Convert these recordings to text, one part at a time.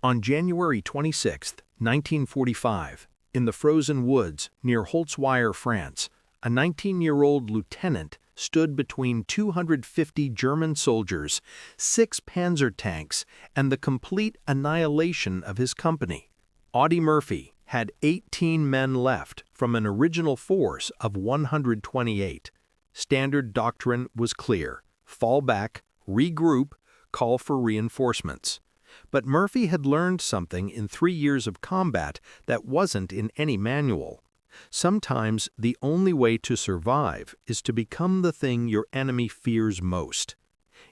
On January 26, 1945, in the frozen woods near Holtzwihr, France, a 19-year-old lieutenant stood between 250 German soldiers, 6 Panzer tanks, and the complete annihilation of his company. Audie Murphy had 18 men left from an original force of 128. Standard doctrine was clear: fall back, regroup, call for reinforcements. But Murphy had learned something in 3 years of combat that wasn't in any manual. Sometimes the only way to survive is to become the thing your enemy fears most.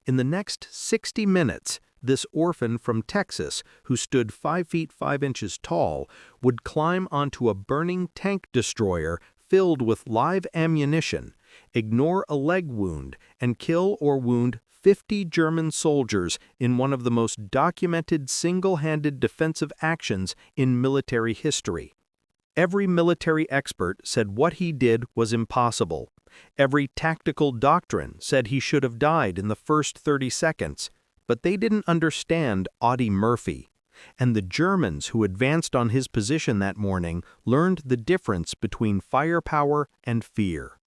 In the next 60 minutes, this orphan from Texas, who stood 5 feet 5 inches tall, would climb onto a burning tank destroyer filled with live ammunition, ignore a leg wound, and kill or wound 50 German soldiers in one of the most documented single-handed defensive actions in military history. Every military expert said what he did was impossible. Every tactical doctrine said he should have died in the first 30 seconds. But they didn't understand Audie Murphy. And the Germans who advanced on his position that morning learned the difference between firepower and fear.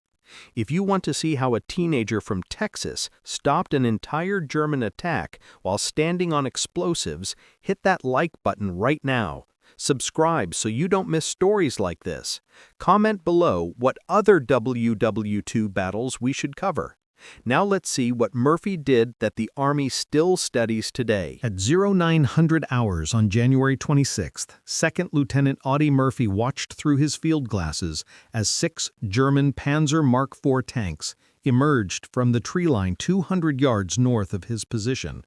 If you want to see how a teenager from Texas stopped an entire German attack while standing on explosives, hit that like button right now. Subscribe so you don't miss stories like this. Comment below what other WWII battles we should cover. Now let's see what Murphy did that the Army still studies today. At 0900 hours on January 26th, 2nd Lieutenant Audie Murphy watched through his field glasses as 6 German Panzer Mark IV tanks emerged from the tree line 200 yards north of his position.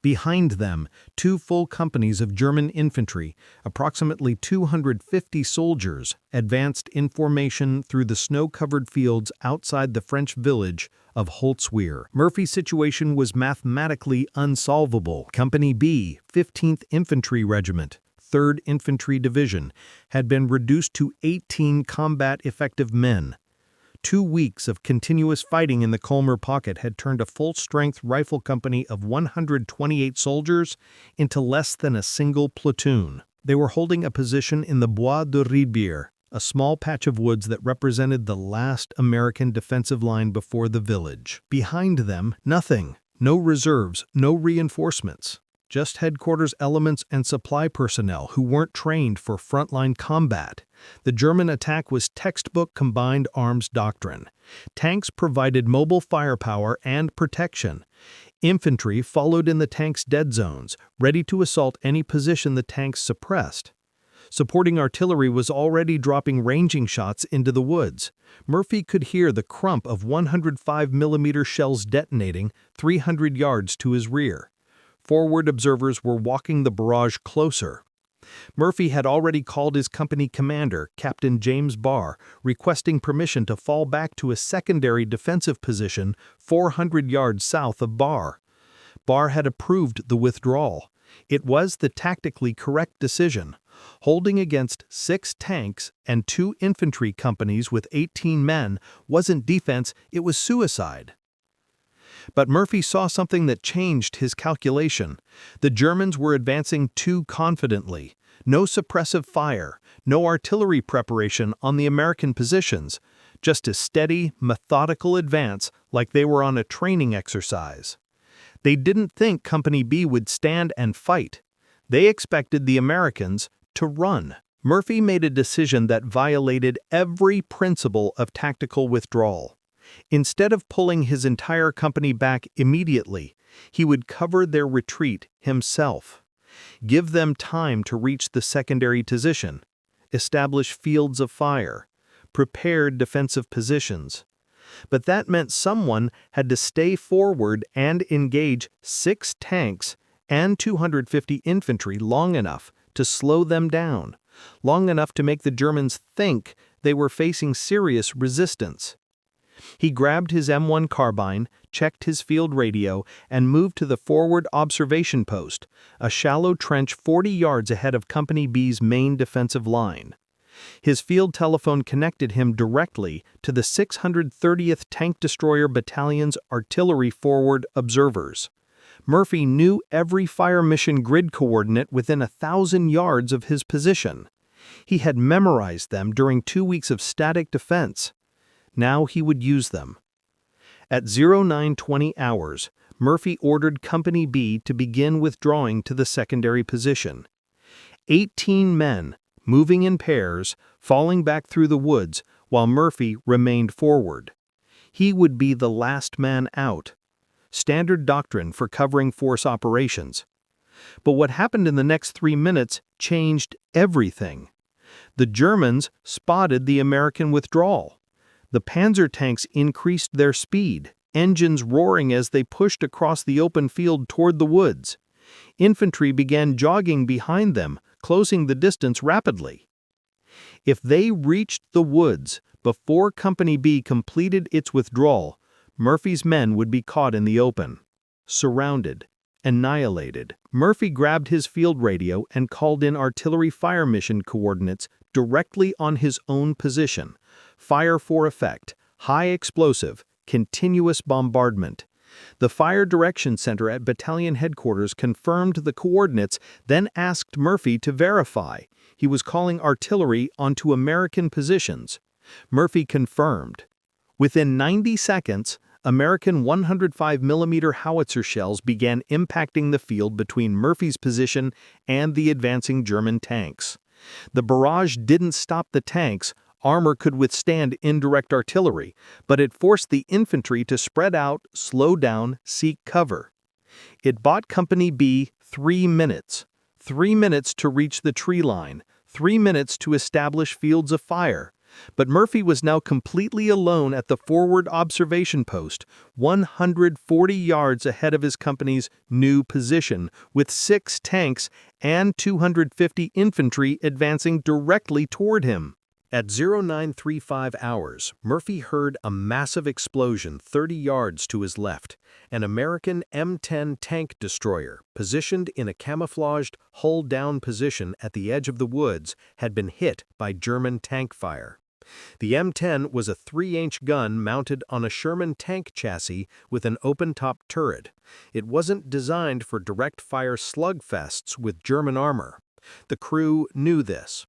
Behind them, 2 full companies of German infantry, approximately 250 soldiers, advanced in formation through the snow-covered fields outside the French village of Holtzwihr. Murphy's situation was mathematically unsolvable. Company B, 15th Infantry Regiment, 3rd Infantry Division, had been reduced to 18 combat-effective men. 2 weeks of continuous fighting in the Colmar Pocket had turned a full-strength rifle company of 128 soldiers into less than a single platoon. They were holding a position in the Bois de Riedbier, a small patch of woods that represented the last American defensive line before the village. Behind them, nothing. No reserves, no reinforcements. Just headquarters elements and supply personnel who weren't trained for frontline combat. The German attack was textbook combined arms doctrine. Tanks provided mobile firepower and protection. Infantry followed in the tanks' dead zones, ready to assault any position the tanks suppressed. Supporting artillery was already dropping ranging shots into the woods. Murphy could hear the crump of 105mm shells detonating 300 yards to his rear. Forward observers were walking the barrage closer. Murphy had already called his company commander, Captain James Barr, requesting permission to fall back to a secondary defensive position 400 yards south of Barr. Barr had approved the withdrawal. It was the tactically correct decision. Holding against 6 tanks and 2 infantry companies with 18 men wasn't defense, it was suicide. But Murphy saw something that changed his calculation. The Germans were advancing too confidently. No suppressive fire, no artillery preparation on the American positions, just a steady, methodical advance like they were on a training exercise. They didn't think Company B would stand and fight. They expected the Americans to run. Murphy made a decision that violated every principle of tactical withdrawal. Instead of pulling his entire company back immediately, he would cover their retreat himself. Give them time to reach the secondary position, establish fields of fire, prepare defensive positions. But that meant someone had to stay forward and engage 6 tanks and 250 infantry long enough to slow them down, long enough to make the Germans think they were facing serious resistance. He grabbed his M1 carbine, checked his field radio, and moved to the forward observation post, a shallow trench 40 yards ahead of Company B's main defensive line. His field telephone connected him directly to the 630th Tank Destroyer Battalion's artillery forward observers. Murphy knew every fire mission grid coordinate within 1,000 yards of his position. He had memorized them during 2 weeks of static defense. Now he would use them. At 0920 hours, Murphy ordered Company B to begin withdrawing to the secondary position. 18 men, moving in pairs, falling back through the woods, while Murphy remained forward. He would be the last man out. Standard doctrine for covering force operations. But what happened in the next 3 minutes changed everything. The Germans spotted the American withdrawal. The Panzer tanks increased their speed, engines roaring as they pushed across the open field toward the woods. Infantry began jogging behind them, closing the distance rapidly. If they reached the woods before Company B completed its withdrawal, Murphy's men would be caught in the open. Surrounded, annihilated, Murphy grabbed his field radio and called in artillery fire mission coordinates directly on his own position. Fire for effect, high explosive, continuous bombardment. The Fire Direction Center at Battalion Headquarters confirmed the coordinates, then asked Murphy to verify. He was calling artillery onto American positions. Murphy confirmed. Within 90 seconds, American 105mm howitzer shells began impacting the field between Murphy's position and the advancing German tanks. The barrage didn't stop the tanks. Armor could withstand indirect artillery, but it forced the infantry to spread out, slow down, seek cover. It bought Company B 3 minutes. 3 minutes to reach the tree line, 3 minutes to establish fields of fire. But Murphy was now completely alone at the forward observation post, 140 yards ahead of his company's new position, with 6 tanks and 250 infantry advancing directly toward him. At 0935 hours, Murphy heard a massive explosion 30 yards to his left. An American M10 tank destroyer, positioned in a camouflaged, hull-down position at the edge of the woods, had been hit by German tank fire. The M10 was a 3-inch gun mounted on a Sherman tank chassis with an open-top turret. It wasn't designed for direct-fire slugfests with German armor. The crew knew this.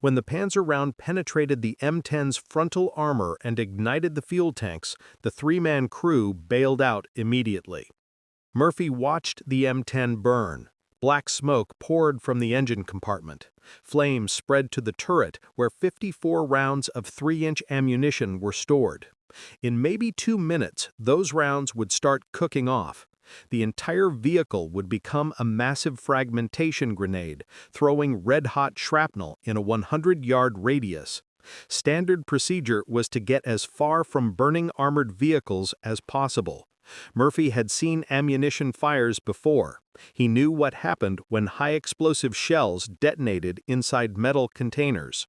When the Panzer round penetrated the M10's frontal armor and ignited the fuel tanks, the 3-man crew bailed out immediately. Murphy watched the M10 burn. Black smoke poured from the engine compartment. Flames spread to the turret, where 54 rounds of 3-inch ammunition were stored. In maybe 2 minutes, those rounds would start cooking off. The entire vehicle would become a massive fragmentation grenade, throwing red-hot shrapnel in a 100-yard radius. Standard procedure was to get as far from burning armored vehicles as possible. Murphy had seen ammunition fires before. He knew what happened when high-explosive shells detonated inside metal containers.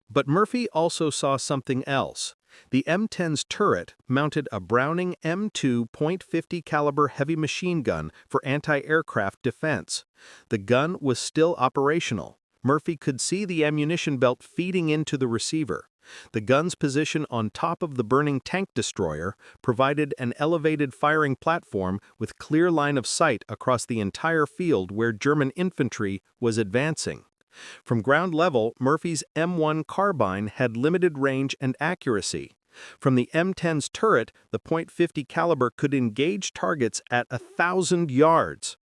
But Murphy also saw something else. The M10's turret mounted a Browning M2 .50 caliber heavy machine gun for anti-aircraft defense. The gun was still operational. Murphy could see the ammunition belt feeding into the receiver. The gun's position on top of the burning tank destroyer provided an elevated firing platform with clear line of sight across the entire field where German infantry was advancing. From ground level, Murphy's M1 carbine had limited range and accuracy. From the M10's turret, the .50 caliber could engage targets at 1,000 yards.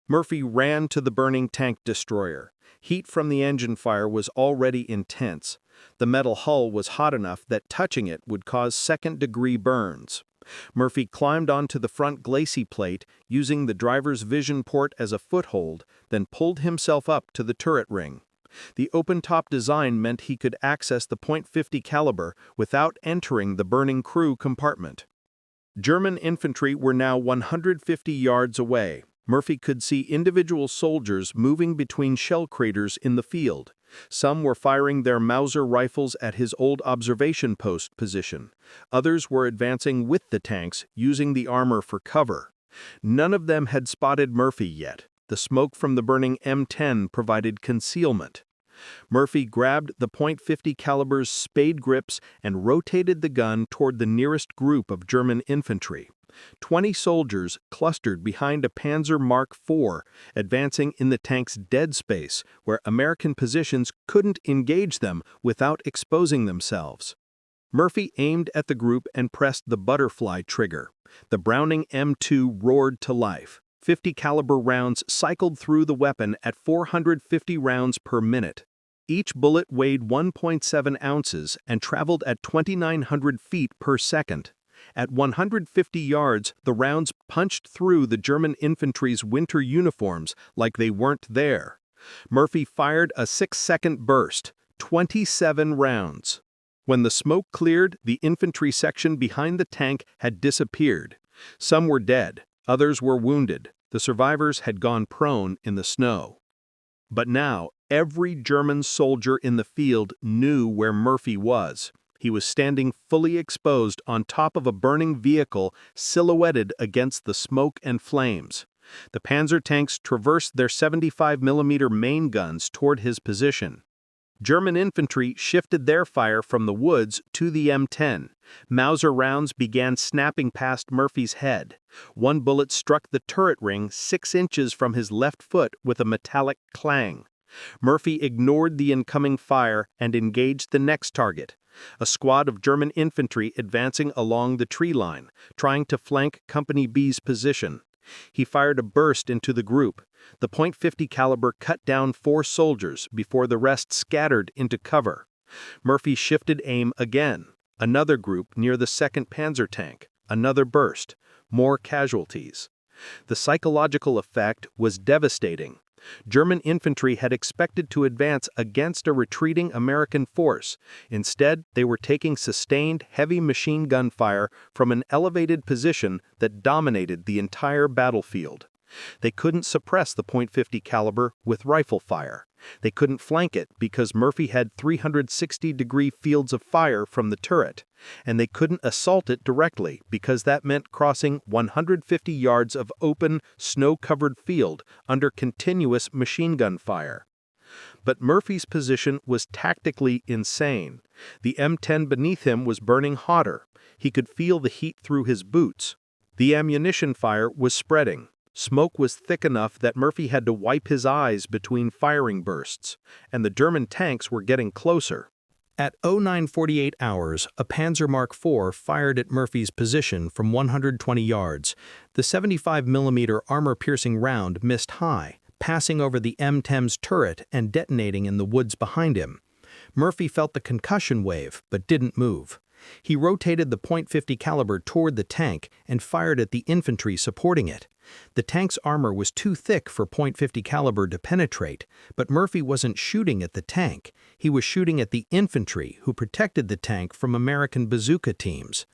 Murphy ran to the burning tank destroyer. Heat from the engine fire was already intense. The metal hull was hot enough that touching it would cause second-degree burns. Murphy climbed onto the front glacis plate, using the driver's vision port as a foothold, then pulled himself up to the turret ring. The open-top design meant he could access the .50 caliber without entering the burning crew compartment. German infantry were now 150 yards away. Murphy could see individual soldiers moving between shell craters in the field. Some were firing their Mauser rifles at his old observation post position. Others were advancing with the tanks, using the armor for cover. None of them had spotted Murphy yet. The smoke from the burning M10 provided concealment. Murphy grabbed the .50 caliber's spade grips and rotated the gun toward the nearest group of German infantry. 20 soldiers clustered behind a Panzer Mark IV, advancing in the tank's dead space, where American positions couldn't engage them without exposing themselves. Murphy aimed at the group and pressed the butterfly trigger. The Browning M2 roared to life. 50 caliber rounds cycled through the weapon at 450 rounds per minute. Each bullet weighed 1.7 ounces and traveled at 2,900 feet per second. At 150 yards, the rounds punched through the German infantry's winter uniforms like they weren't there. Murphy fired a 6-second burst, 27 rounds. When the smoke cleared, the infantry section behind the tank had disappeared. Some were dead, others were wounded. The survivors had gone prone in the snow. But now, every German soldier in the field knew where Murphy was. He was standing fully exposed on top of a burning vehicle silhouetted against the smoke and flames. The Panzer tanks traversed their 75mm main guns toward his position. German infantry shifted their fire from the woods to the M10. Mauser rounds began snapping past Murphy's head. One bullet struck the turret ring 6 inches from his left foot with a metallic clang. Murphy ignored the incoming fire and engaged the next target, a squad of German infantry advancing along the tree line, trying to flank Company B's position. He fired a burst into the group. The .50 caliber cut down 4 soldiers before the rest scattered into cover. Murphy shifted aim again. Another group near the 2nd Panzer tank. Another burst. More casualties. The psychological effect was devastating. German infantry had expected to advance against a retreating American force. Instead, they were taking sustained heavy machine gun fire from an elevated position that dominated the entire battlefield. They couldn't suppress the .50 caliber with rifle fire. They couldn't flank it because Murphy had 360-degree fields of fire from the turret, and they couldn't assault it directly because that meant crossing 150 yards of open, snow-covered field under continuous machine gun fire. But Murphy's position was tactically insane. The M10 beneath him was burning hotter. He could feel the heat through his boots. The ammunition fire was spreading. Smoke was thick enough that Murphy had to wipe his eyes between firing bursts, and the German tanks were getting closer. At 09:48 hours, a Panzer Mark IV fired at Murphy's position from 120 yards. The 75mm armor-piercing round missed high, passing over the M10's turret and detonating in the woods behind him. Murphy felt the concussion wave, but didn't move. He rotated the .50 caliber toward the tank and fired at the infantry supporting it. The tank's armor was too thick for .50 caliber to penetrate, but Murphy wasn't shooting at the tank. He was shooting at the infantry who protected the tank from American bazooka teams.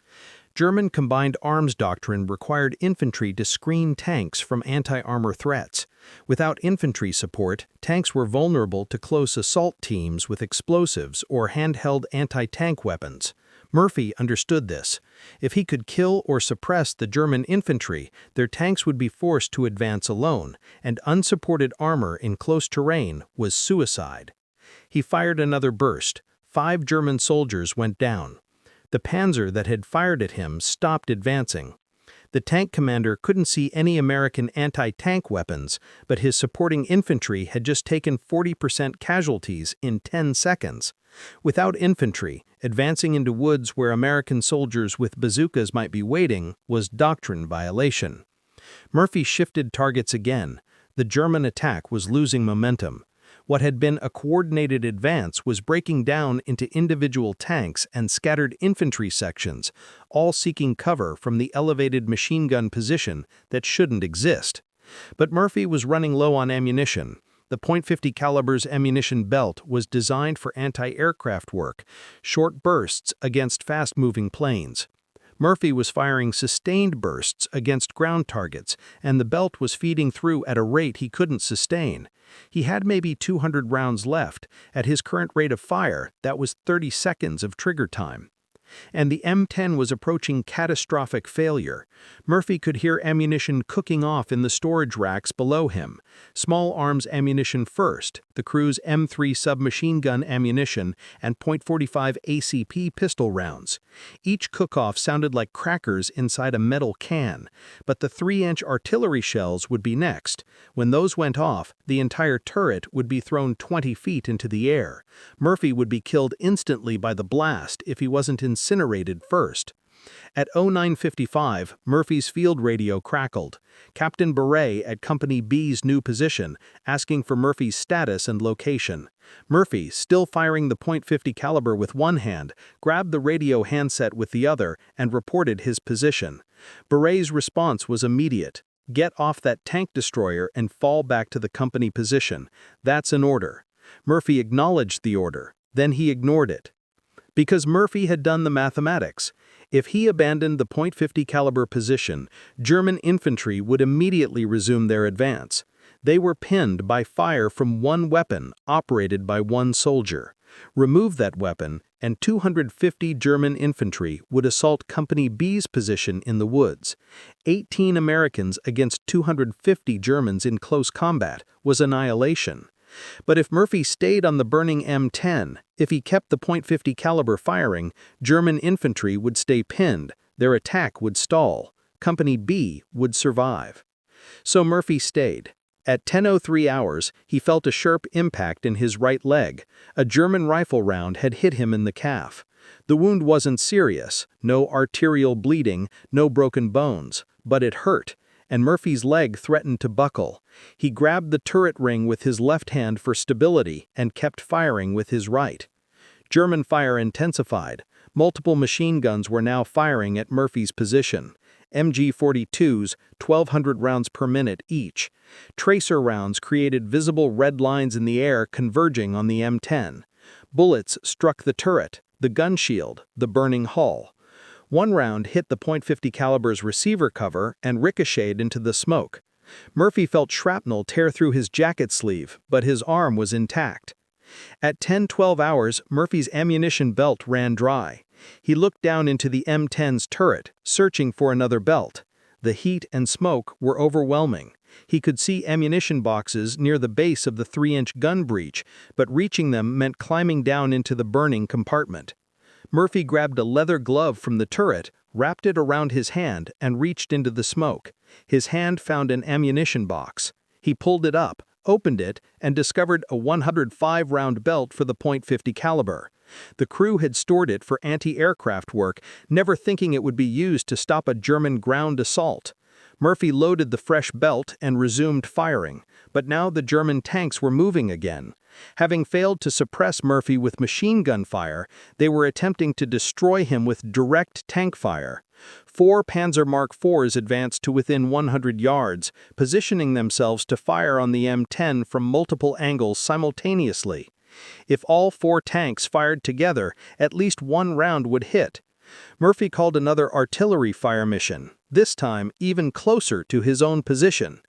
German combined arms doctrine required infantry to screen tanks from anti-armor threats. Without infantry support, tanks were vulnerable to close assault teams with explosives or handheld anti-tank weapons. Murphy understood this. If he could kill or suppress the German infantry, their tanks would be forced to advance alone, and unsupported armor in close terrain was suicide. He fired another burst. 5 German soldiers went down. The Panzer that had fired at him stopped advancing. The tank commander couldn't see any American anti-tank weapons, but his supporting infantry had just taken 40% casualties in 10 seconds. Without infantry, advancing into woods where American soldiers with bazookas might be waiting was doctrine violation. Murphy shifted targets again. The German attack was losing momentum. What had been a coordinated advance was breaking down into individual tanks and scattered infantry sections, all seeking cover from the elevated machine gun position that shouldn't exist. But Murphy was running low on ammunition. The .50 caliber's ammunition belt was designed for anti-aircraft work, short bursts against fast-moving planes. Murphy was firing sustained bursts against ground targets, and the belt was feeding through at a rate he couldn't sustain. He had maybe 200 rounds left. At his current rate of fire, that was 30 seconds of trigger time. and the M10 was approaching catastrophic failure. Murphy could hear ammunition cooking off in the storage racks below him. Small arms ammunition first, the crew's M3 submachine gun ammunition, and .45 ACP pistol rounds. Each cook-off sounded like crackers inside a metal can, but the 3-inch artillery shells would be next. When those went off, the entire turret would be thrown 20 feet into the air. Murphy would be killed instantly by the blast if he wasn't incinerated first. At 09:55, Murphy's field radio crackled. Captain Beret at Company B's new position, asking for Murphy's status and location. Murphy, still firing the .50 caliber with one hand, grabbed the radio handset with the other and reported his position. Beret's response was immediate. "Get off that tank destroyer and fall back to the company position. That's an order." Murphy acknowledged the order, then he ignored it. Because Murphy had done the mathematics. If he abandoned the .50 caliber position, German infantry would immediately resume their advance. They were pinned by fire from one weapon operated by one soldier. Remove that weapon, and 250 German infantry would assault Company B's position in the woods. 18 Americans against 250 Germans in close combat was annihilation. But if Murphy stayed on the burning M10, if he kept the .50 caliber firing, German infantry would stay pinned, their attack would stall, Company B would survive. So Murphy stayed. At 10:03 hours, he felt a sharp impact in his right leg. A German rifle round had hit him in the calf. The wound wasn't serious, no arterial bleeding, no broken bones, but it hurt, and Murphy's leg threatened to buckle. He grabbed the turret ring with his left hand for stability and kept firing with his right. German fire intensified. Multiple machine guns were now firing at Murphy's position. MG-42s, 1,200 rounds per minute each. Tracer rounds created visible red lines in the air converging on the M10. Bullets struck the turret, the gun shield, the burning hull. One round hit the .50 caliber's receiver cover and ricocheted into the smoke. Murphy felt shrapnel tear through his jacket sleeve, but his arm was intact. At 10:12 hours, Murphy's ammunition belt ran dry. He looked down into the M10's turret, searching for another belt. The heat and smoke were overwhelming. He could see ammunition boxes near the base of the 3-inch gun breech, but reaching them meant climbing down into the burning compartment. Murphy grabbed a leather glove from the turret, wrapped it around his hand, and reached into the smoke. His hand found an ammunition box. He pulled it up, opened it, and discovered a 105-round belt for the .50 caliber. The crew had stored it for anti-aircraft work, never thinking it would be used to stop a German ground assault. Murphy loaded the fresh belt and resumed firing, but now the German tanks were moving again. Having failed to suppress Murphy with machine gun fire, they were attempting to destroy him with direct tank fire. 4 Panzer Mark IVs advanced to within 100 yards, positioning themselves to fire on the M10 from multiple angles simultaneously. If all 4 tanks fired together, at least one round would hit. Murphy called another artillery fire mission, this time even closer to his own position.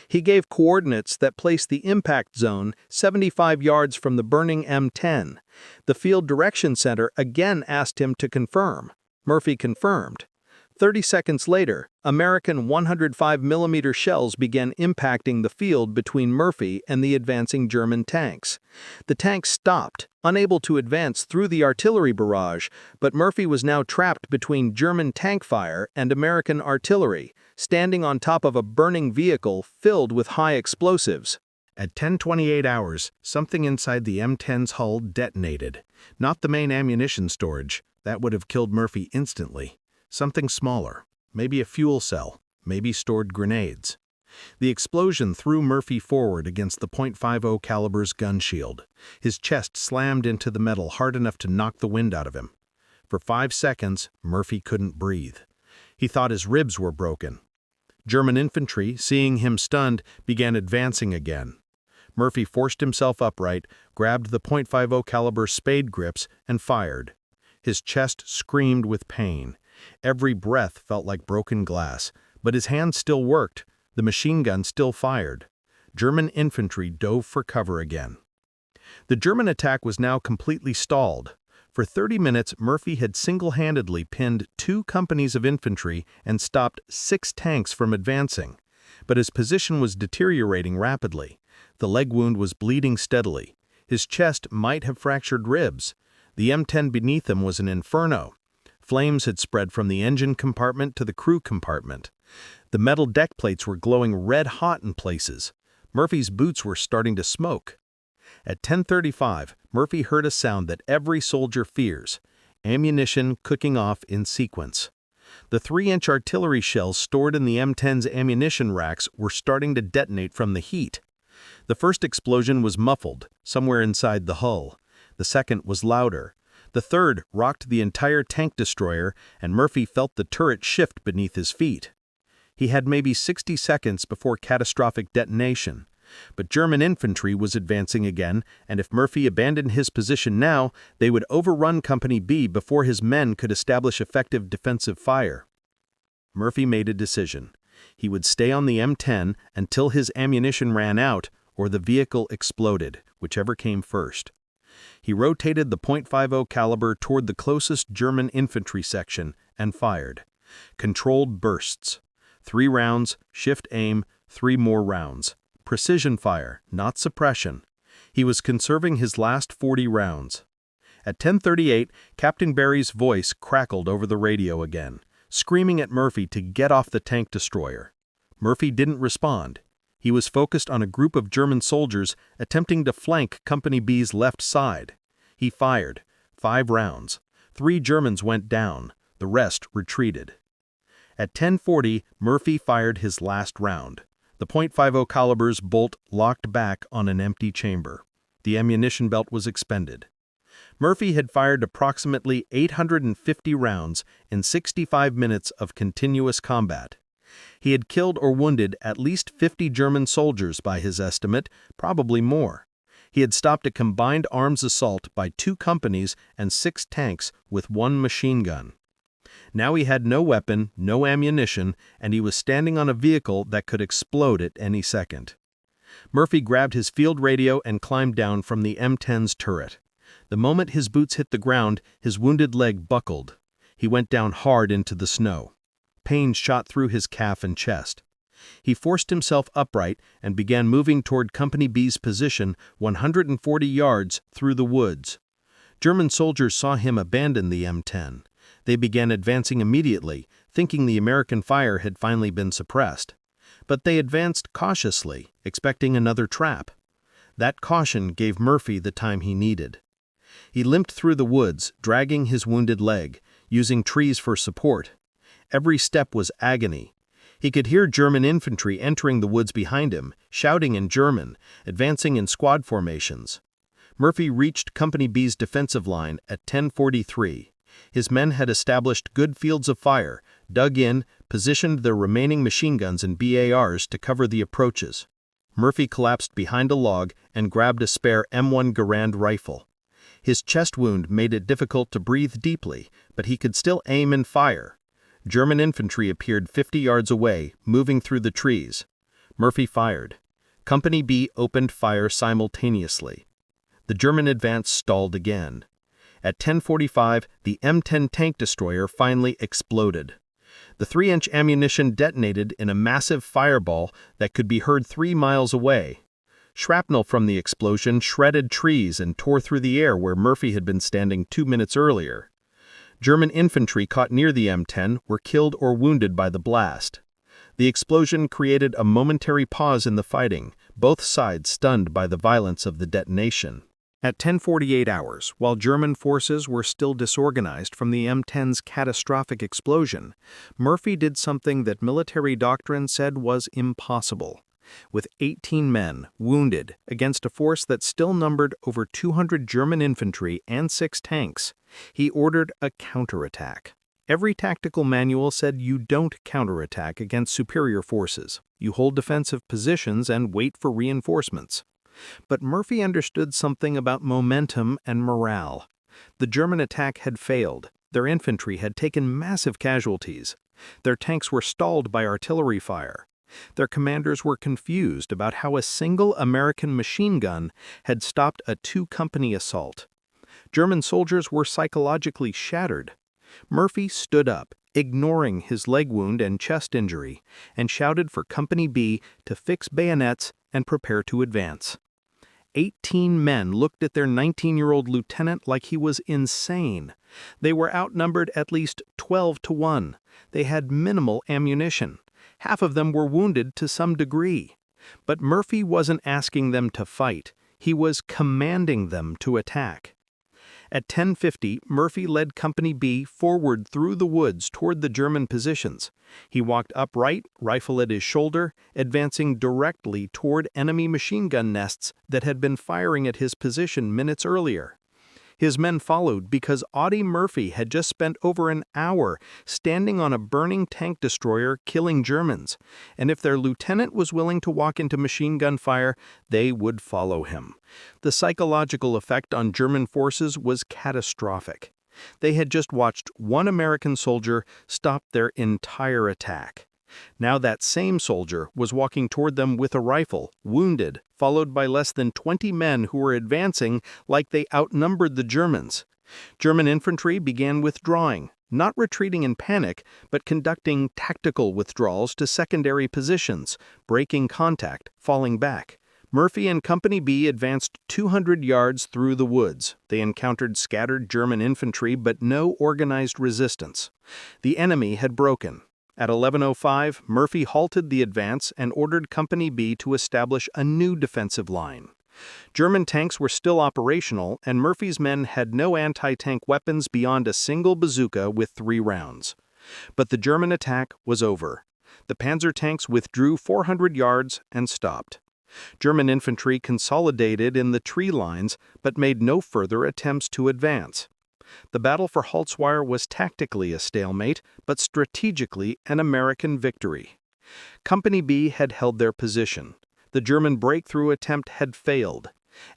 He gave coordinates that placed the impact zone 75 yards from the burning M10. The Field Direction Center again asked him to confirm. Murphy confirmed. 30 seconds later, American 105mm shells began impacting the field between Murphy and the advancing German tanks. The tanks stopped, unable to advance through the artillery barrage, but Murphy was now trapped between German tank fire and American artillery, standing on top of a burning vehicle filled with high explosives. At 10:28 hours, something inside the M10's hull detonated. Not the main ammunition storage. That would have killed Murphy instantly. Something smaller, maybe a fuel cell, maybe stored grenades. The explosion threw Murphy forward against the .50 caliber's gun shield. His chest slammed into the metal hard enough to knock the wind out of him. For 5 seconds, Murphy couldn't breathe. He thought his ribs were broken. German infantry, seeing him stunned, began advancing again. Murphy forced himself upright, grabbed the .50 caliber spade grips, and fired. His chest screamed with pain. Every breath felt like broken glass, but his hands still worked. The machine gun still fired. German infantry dove for cover again. The German attack was now completely stalled. For For 30 minutes, Murphy had single-handedly pinned 2 companies of infantry and stopped 6 tanks from advancing. But his position was deteriorating rapidly. The leg wound was bleeding steadily. His chest might have fractured ribs. The M10 beneath him was an inferno. Flames had spread from the engine compartment to the crew compartment. The metal deck plates were glowing red-hot in places. Murphy's boots were starting to smoke. At 10:35, Murphy heard a sound that every soldier fears: ammunition cooking off in sequence. The 3-inch artillery shells stored in the M10's ammunition racks were starting to detonate from the heat. The first explosion was muffled, somewhere inside the hull. The second was louder. The third rocked the entire tank destroyer, and Murphy felt the turret shift beneath his feet. He had maybe 60 seconds before catastrophic detonation. But German infantry was advancing again, and if Murphy abandoned his position now, they would overrun Company B before his men could establish effective defensive fire. Murphy made a decision. He would stay on the M10 until his ammunition ran out or the vehicle exploded, whichever came first. He rotated the .50 caliber toward the closest German infantry section and fired. Controlled bursts. 3 rounds, shift aim, 3 more rounds. Precision fire, not suppression. He was conserving his last 40 rounds. At 10:38, Captain Barry's voice crackled over the radio again, screaming at Murphy to get off the tank destroyer. Murphy didn't respond. He was focused on a group of German soldiers attempting to flank Company B's left side. He fired. 5 rounds. 3 Germans went down. The rest retreated. At 10:40, Murphy fired his last round. The .50 caliber's bolt locked back on an empty chamber. The ammunition belt was expended. Murphy had fired approximately 850 rounds in 65 minutes of continuous combat. He had killed or wounded at least 50 German soldiers by his estimate, probably more. He had stopped a combined arms assault by 2 companies and 6 tanks with 1 machine gun. Now he had no weapon, no ammunition, and he was standing on a vehicle that could explode at any second. Murphy grabbed his field radio and climbed down from the M10's turret. The moment his boots hit the ground, his wounded leg buckled. He went down hard into the snow. Pain shot through his calf and chest. He forced himself upright and began moving toward Company B's position 140 yards through the woods. German soldiers saw him abandon the M10. They began advancing immediately, thinking the American fire had finally been suppressed. But they advanced cautiously, expecting another trap. That caution gave Murphy the time he needed. He limped through the woods, dragging his wounded leg, using trees for support. Every step was agony. He could hear German infantry entering the woods behind him, shouting in German, advancing in squad formations. Murphy reached Company B's defensive line at 10:43. His men had established good fields of fire, dug in, positioned their remaining machine guns and BARs to cover the approaches. Murphy collapsed behind a log and grabbed a spare M1 Garand rifle. His chest wound made it difficult to breathe deeply, but he could still aim and fire. German infantry appeared 50 yards away, moving through the trees. Murphy fired. Company B opened fire simultaneously. The German advance stalled again. At 10:45, the M10 tank destroyer finally exploded. The 3-inch ammunition detonated in a massive fireball that could be heard 3 miles away. Shrapnel from the explosion shredded trees and tore through the air where Murphy had been standing 2 minutes earlier. German infantry caught near the M10 were killed or wounded by the blast. The explosion created a momentary pause in the fighting, both sides stunned by the violence of the detonation. At 10:48 hours, while German forces were still disorganized from the M10's catastrophic explosion, Murphy did something that military doctrine said was impossible. With 18 men wounded against a force that still numbered over 200 German infantry and 6 tanks, he ordered a counterattack. Every tactical manual said you don't counterattack against superior forces. You hold defensive positions and wait for reinforcements. But Murphy understood something about momentum and morale. The German attack had failed. Their infantry had taken massive casualties. Their tanks were stalled by artillery fire. Their commanders were confused about how a single American machine gun had stopped a 2-company assault. German soldiers were psychologically shattered. Murphy stood up, ignoring his leg wound and chest injury, and shouted for Company B to fix bayonets and prepare to advance. 18 men looked at their 19-year-old lieutenant like he was insane. They were outnumbered at least 12-1. They had minimal ammunition. Half of them were wounded to some degree. But Murphy wasn't asking them to fight. He was commanding them to attack. At 10:50, Murphy led Company B forward through the woods toward the German positions. He walked upright, rifle at his shoulder, advancing directly toward enemy machine gun nests that had been firing at his position minutes earlier. His men followed because Audie Murphy had just spent over an hour standing on a burning tank destroyer killing Germans, and if their lieutenant was willing to walk into machine gun fire, they would follow him. The psychological effect on German forces was catastrophic. They had just watched one American soldier stop their entire attack. Now that same soldier was walking toward them with a rifle, wounded, followed by less than 20 men who were advancing like they outnumbered the Germans. German infantry began withdrawing, not retreating in panic, but conducting tactical withdrawals to secondary positions, breaking contact, falling back. Murphy and Company B advanced 200 yards through the woods. They encountered scattered German infantry but no organized resistance. The enemy had broken. At 11:05, Murphy halted the advance and ordered Company B to establish a new defensive line. German tanks were still operational, and Murphy's men had no anti-tank weapons beyond a single bazooka with 3 rounds. But the German attack was over. The Panzer tanks withdrew 400 yards and stopped. German infantry consolidated in the tree lines but made no further attempts to advance. The battle for Holtzwihr was tactically a stalemate, but strategically an American victory. Company B had held their position. The German breakthrough attempt had failed,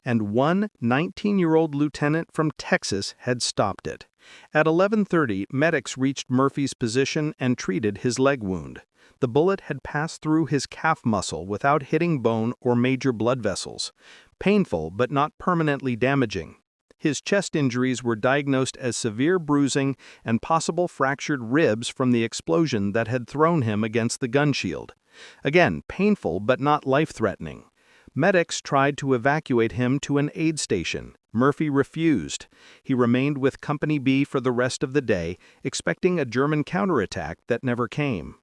and one 19-year-old lieutenant from Texas had stopped it. At 11:30, medics reached Murphy's position and treated his leg wound. The bullet had passed through his calf muscle without hitting bone or major blood vessels. Painful, but not permanently damaging. His chest injuries were diagnosed as severe bruising and possible fractured ribs from the explosion that had thrown him against the gun shield. Again, painful but not life-threatening. Medics tried to evacuate him to an aid station. Murphy refused. He remained with Company B for the rest of the day, expecting a German counterattack that never came.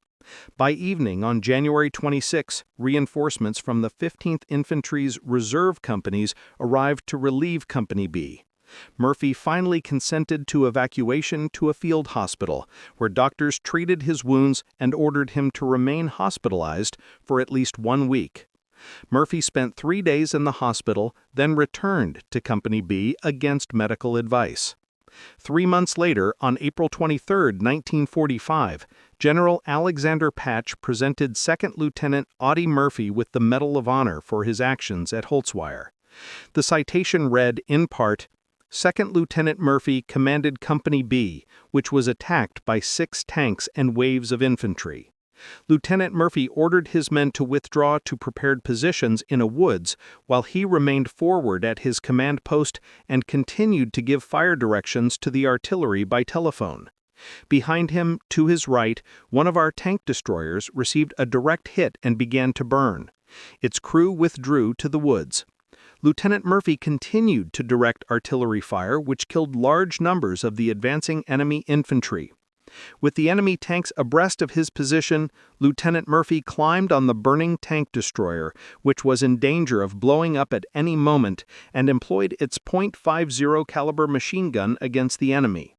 By evening on January 26, reinforcements from the 15th Infantry's reserve companies arrived to relieve Company B. Murphy finally consented to evacuation to a field hospital, where doctors treated his wounds and ordered him to remain hospitalized for at least 1 week. Murphy spent 3 days in the hospital, then returned to Company B against medical advice. 3 months later, on April 23, 1945, General Alexander Patch presented 2nd Lieutenant Audie Murphy with the Medal of Honor for his actions at Holtzwihr. The citation read, in part, "2nd Lieutenant Murphy commanded Company B, which was attacked by 6 tanks and waves of infantry. Lieutenant Murphy ordered his men to withdraw to prepared positions in a woods while he remained forward at his command post and continued to give fire directions to the artillery by telephone. Behind him, to his right, one of our tank destroyers received a direct hit and began to burn. Its crew withdrew to the woods. Lieutenant Murphy continued to direct artillery fire, which killed large numbers of the advancing enemy infantry. With the enemy tanks abreast of his position, Lieutenant Murphy climbed on the burning tank destroyer, which was in danger of blowing up at any moment, and employed its .50 caliber machine gun against the enemy.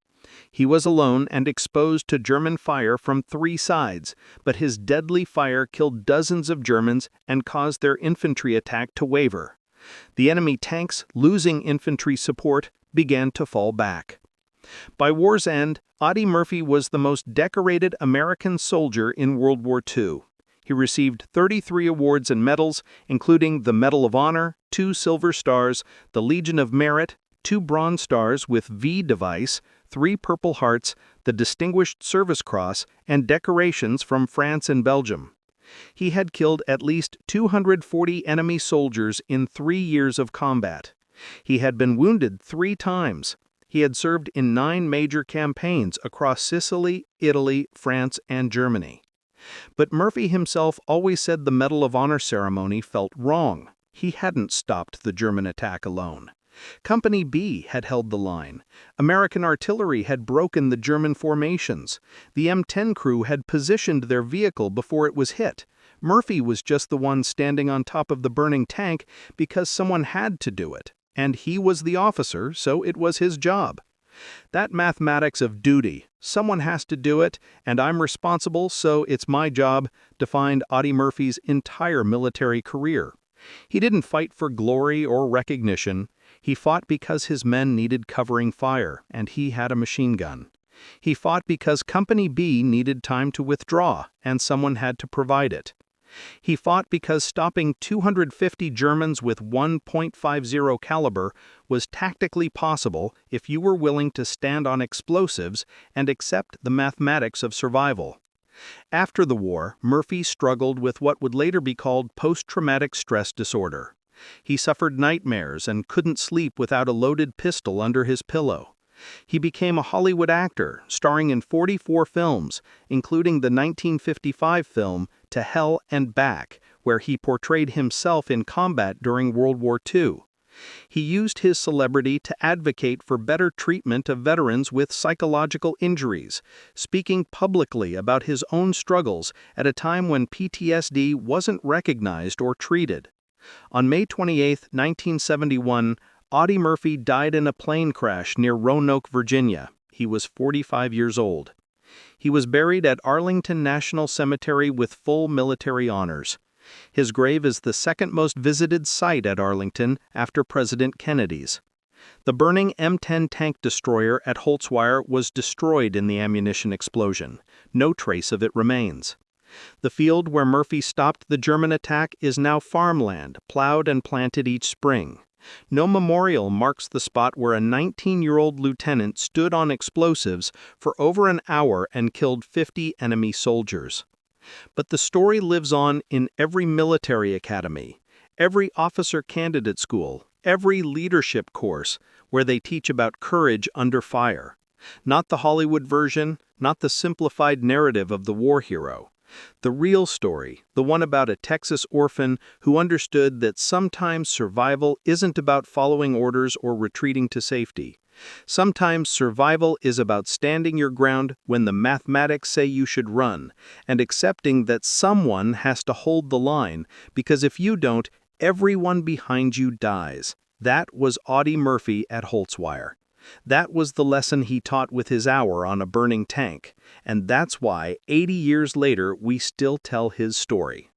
He was alone and exposed to German fire from 3 sides, but his deadly fire killed dozens of Germans and caused their infantry attack to waver. The enemy tanks, losing infantry support, began to fall back. By war's end, Audie Murphy was the most decorated American soldier in World War II. He received 33 awards and medals, including the Medal of Honor, 2 Silver Stars, the Legion of Merit, 2 Bronze Stars with V device, 3 Purple Hearts, the Distinguished Service Cross, and decorations from France and Belgium. He had killed at least 240 enemy soldiers in 3 years of combat. He had been wounded 3 times. He had served in 9 major campaigns across Sicily, Italy, France, and Germany. But Murphy himself always said the Medal of Honor ceremony felt wrong. He hadn't stopped the German attack alone. Company B had held the line. American artillery had broken the German formations. The M10 crew had positioned their vehicle before it was hit. Murphy was just the one standing on top of the burning tank because someone had to do it. And he was the officer, so it was his job. That mathematics of duty, someone has to do it, and I'm responsible, so it's my job, defined Audie Murphy's entire military career. He didn't fight for glory or recognition. He fought because his men needed covering fire, and he had a machine gun. He fought because Company B needed time to withdraw, and someone had to provide it. He fought because stopping 250 Germans with 1.50 caliber was tactically possible if you were willing to stand on explosives and accept the mathematics of survival. After the war, Murphy struggled with what would later be called post-traumatic stress disorder. He suffered nightmares and couldn't sleep without a loaded pistol under his pillow. He became a Hollywood actor, starring in 44 films, including the 1955 film To Hell and Back, where he portrayed himself in combat during World War II. He used his celebrity to advocate for better treatment of veterans with psychological injuries, speaking publicly about his own struggles at a time when PTSD wasn't recognized or treated. On May 28, 1971, Audie Murphy died in a plane crash near Roanoke, Virginia. He was 45 years old. He was buried at Arlington National Cemetery with full military honors. His grave is the second most visited site at Arlington after President Kennedy's. The burning M10 tank destroyer at Holtzwihr was destroyed in the ammunition explosion. No trace of it remains. The field where Murphy stopped the German attack is now farmland, plowed and planted each spring. No memorial marks the spot where a 19-year-old lieutenant stood on explosives for over an hour and killed 50 enemy soldiers. But the story lives on in every military academy, every officer candidate school, every leadership course where they teach about courage under fire. Not the Hollywood version, not the simplified narrative of the war hero. The real story, the one about a Texas orphan who understood that sometimes survival isn't about following orders or retreating to safety. Sometimes survival is about standing your ground when the mathematics say you should run, and accepting that someone has to hold the line, because if you don't, everyone behind you dies. That was Audie Murphy at Holtzwihr. That was the lesson he taught with his hour on a burning tank, and that's why 80 years later we still tell his story.